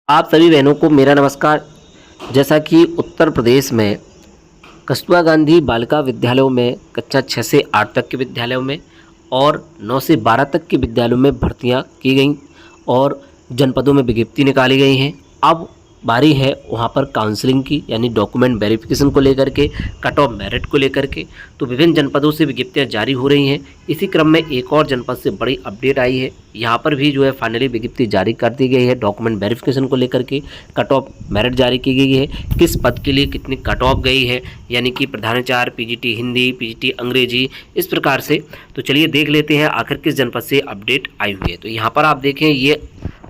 आप सभी बहनों को मेरा नमस्कार। जैसा कि उत्तर प्रदेश में कस्तूरबा गांधी बालिका विद्यालयों में कक्षा 6 से 8 तक के विद्यालयों में और 9 से 12 तक के विद्यालयों में भर्तियां की गईं और जनपदों में विज्ञप्ति निकाली गई हैं। अब बारी है वहां पर काउंसलिंग की, यानी डॉक्यूमेंट वेरिफिकेशन को लेकर के, कट ऑफ मेरिट को लेकर के। तो विभिन्न जनपदों से विज्ञप्तियां जारी हो रही हैं। इसी क्रम में एक और जनपद से बड़ी अपडेट आई है। यहाँ पर भी जो है फाइनली विज्ञप्ति जारी कर दी गई है। डॉक्यूमेंट वेरिफिकेशन को लेकर के कट ऑफ मेरिट जारी की गई है। किस पद के लिए कितनी कट ऑफ गई है, यानी कि प्रधानाचार्य, पीजीटी हिंदी, पीजीटी अंग्रेजी, इस प्रकार से। तो चलिए देख लेते हैं आखिर किस जनपद से अपडेट आई हुई है। तो यहाँ पर आप देखें, ये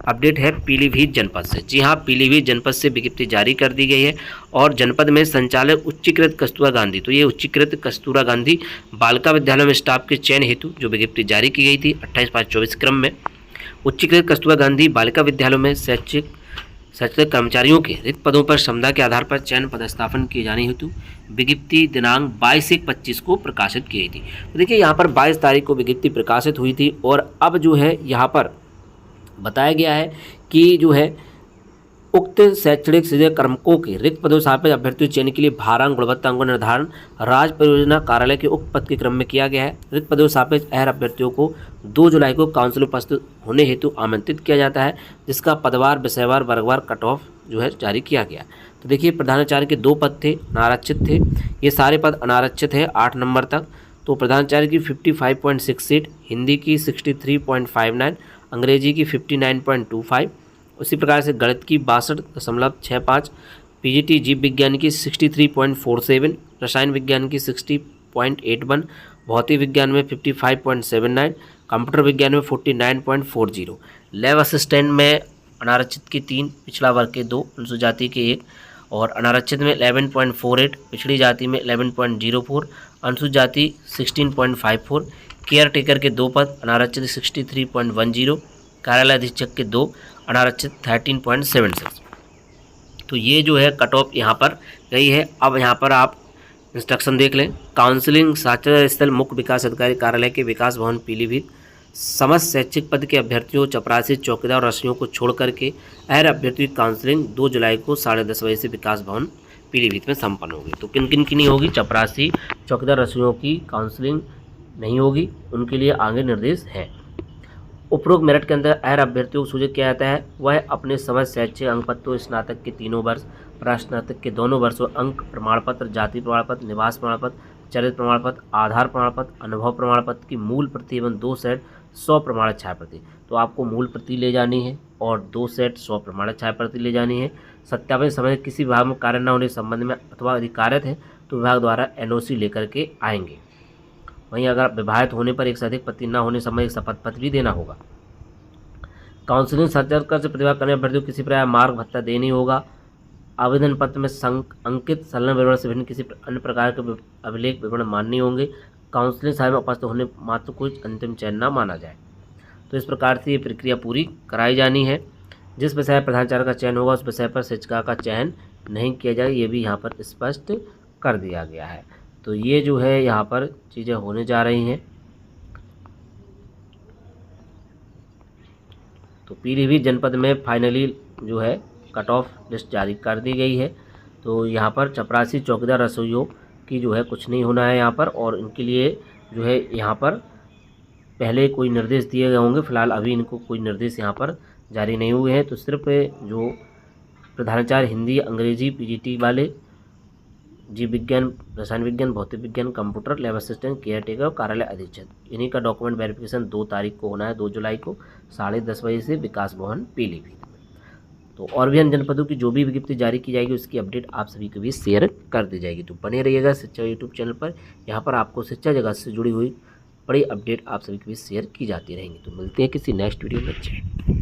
अपडेट है पीलीभीत जनपद से। जी हाँ, पीलीभीत जनपद से विज्ञप्ति जारी कर दी गई है और जनपद में संचालक उच्चीकृत कस्तूरबा गांधी, तो ये उच्चीकृत कस्तूरबा गांधी बालिका विद्यालय में स्टाफ के चयन हेतु जो विज्ञप्ति जारी की गई थी 28/5/24 क्रम में, उच्चीकृत कस्तूरबा गांधी बालिका विद्यालयों में शैक्षिक कर्मचारियों के रिक्त पदों पर क्षमता के आधार पर चयन पदस्थापन किए जाने हेतु विज्ञप्ति दिनांक 22/1/25 को प्रकाशित की गई थी। तो देखिए यहाँ पर 22 तारीख को विज्ञप्ति प्रकाशित हुई थी और अब जो है यहाँ पर बताया गया है कि जो है उक्त शैक्षणिक सीधे कर्मकों के रिक्त पदों स्थापित अभ्यर्थियों चयन के लिए भारांक गुणवत्ता अंकों निर्धारण राज्य परियोजना कार्यालय के उक्त पद के क्रम में किया गया है। रिक्त पदों स्थापित अहर अभ्यर्थियों को 2 जुलाई को काउंसिल उपस्थित होने हेतु आमंत्रित किया जाता है, जिसका पदवार, विषयवार, वर्गवार कट ऑफ जो है जारी किया गया। तो देखिए प्रधानाचार्य के 2 पद थे, अनारक्षित थे। ये सारे पद अनारक्षित है 8 नंबर तक। तो प्रधानाचार्य की 55.68, हिंदी की 63.59, अंग्रेजी की 59.25, उसी प्रकार से गणित की 62.65, पीजीटी जीव विज्ञान की 63.47, रसायन विज्ञान की 60.81, भौतिक विज्ञान में 55.79, कंप्यूटर विज्ञान में 49.40। लैब असिस्टेंट में अनारक्षित की 3, पिछड़ा वर्ग के 2, अनुसूचित जाति के 1 और अनारक्षित में 11.48, पिछड़ी जाति में 11.04, अनुसूचित जाति 16.54, केयर टेकर के 2 पद, अनारक्षित 63.10, कार्यालय अधीक्षक के 2, अनारक्षित 13.76। तो ये जो है कट ऑफ यहाँ पर गई है। अब यहाँ पर आप इंस्ट्रक्शन देख लें। काउंसलिंग साक्षरता स्थल मुख्य विकास अधिकारी कार्यालय के विकास भवन पीलीभीत समस्त शैक्षिक पद के अभ्यर्थियों, चपरासी, चौकीदार और रसोइयों को छोड़ करके अहर अभ्यर्थियों की काउंसलिंग 2 जुलाई को 10:30 बजे से विकास भवन पीलीभीत में संपन्न होगी। तो किन किन की नहीं होगी? चपरासी, चौकीदार, रसोइयों की काउंसलिंग नहीं होगी, उनके लिए आगे निर्देश है। उपरोक्त मेरिट के अंदर अहर अभ्यर्थियों को सूचित किया जाता है वह अपने समस्त शैक्षिक अंक पत्रों, स्नातक के 3 वर्ष, प्रास्नातक के 2 वर्षों, अंक प्रमाण पत्र, जाति प्रमाण पत्र, निवास प्रमाण पत्र, चरित्र प्रमाण पत्र, आधार प्रमाण पत्र, अनुभव प्रमाण पत्र की मूल प्रति एवं 2 सेट 100 प्रमाणित छाया प्रति। तो आपको मूल प्रति ले जानी है और 2 सेट 100 प्रमाणित छाया प्रति ले जानी है। सत्यापन समय किसी विभाग में कार्य न होने के संबंध में अथवा यदि कार्यरत है तो विभाग द्वारा एनओसी लेकर के आएंगे। वहीं अगर विवाहित होने पर एक से अधिक पति न होने संबंधी एक शपथ पत्र भी देना होगा। काउंसलिंग साक्षात्कार से प्रतिभा करने अभ्यर्थी को किसी प्रकार मार्ग भत्ता देनी होगा। आवेदन पत्र में अंकित संलग्न विवरण से भिन्न किसी अन्य प्रकार के अभिलेख विवरण मान्य होंगे। काउंसलिंग समय में उपस्थित होने मात्र कोई अंतिम चयन न माना जाए। तो इस प्रकार से ये प्रक्रिया पूरी कराई जानी है। जिस विषय प्रधानाचार्य का चयन होगा उस विषय पर शिक्षिका का चयन नहीं किया जाए, ये भी यहाँ पर स्पष्ट कर दिया गया है। तो ये जो है यहाँ पर चीज़ें होने जा रही हैं। तो पीलीभीत जनपद में फाइनली जो है कट ऑफ लिस्ट जारी कर दी गई है। तो यहाँ पर चपरासी, चौकीदार, रसोइयों की जो है कुछ नहीं होना है यहाँ पर, और इनके लिए जो है यहाँ पर पहले कोई निर्देश दिए गए होंगे। फिलहाल अभी इनको कोई निर्देश यहाँ पर जारी नहीं हुए हैं। तो सिर्फ जो प्रधानाचार्य हिंदी, अंग्रेजी, पीजीटी वाले, जीव विज्ञान, रसायन विज्ञान, भौतिक विज्ञान, computer, lab assistant, care taker और कार्यालय अधीक्षक, इन्हीं का डॉक्यूमेंट वेरिफिकेशन 2 तारीख को होना है, 2 जुलाई को 10:30 बजे से विकास भवन पीलीभीत में। तो और भी अन्य जनपदों की जो भी विज्ञप्ति जारी की जाएगी उसकी अपडेट आप सभी के बीच शेयर कर दी जाएगी। तो बने रहिएगा शिक्षा यूट्यूब चैनल पर। यहाँ पर आपको शिक्षा जगत से जुड़ी हुई बड़ी अपडेट आप सभी के बीच शेयर की जाती रहेंगी। तो मिलते हैं किसी नेक्स्ट वीडियो में।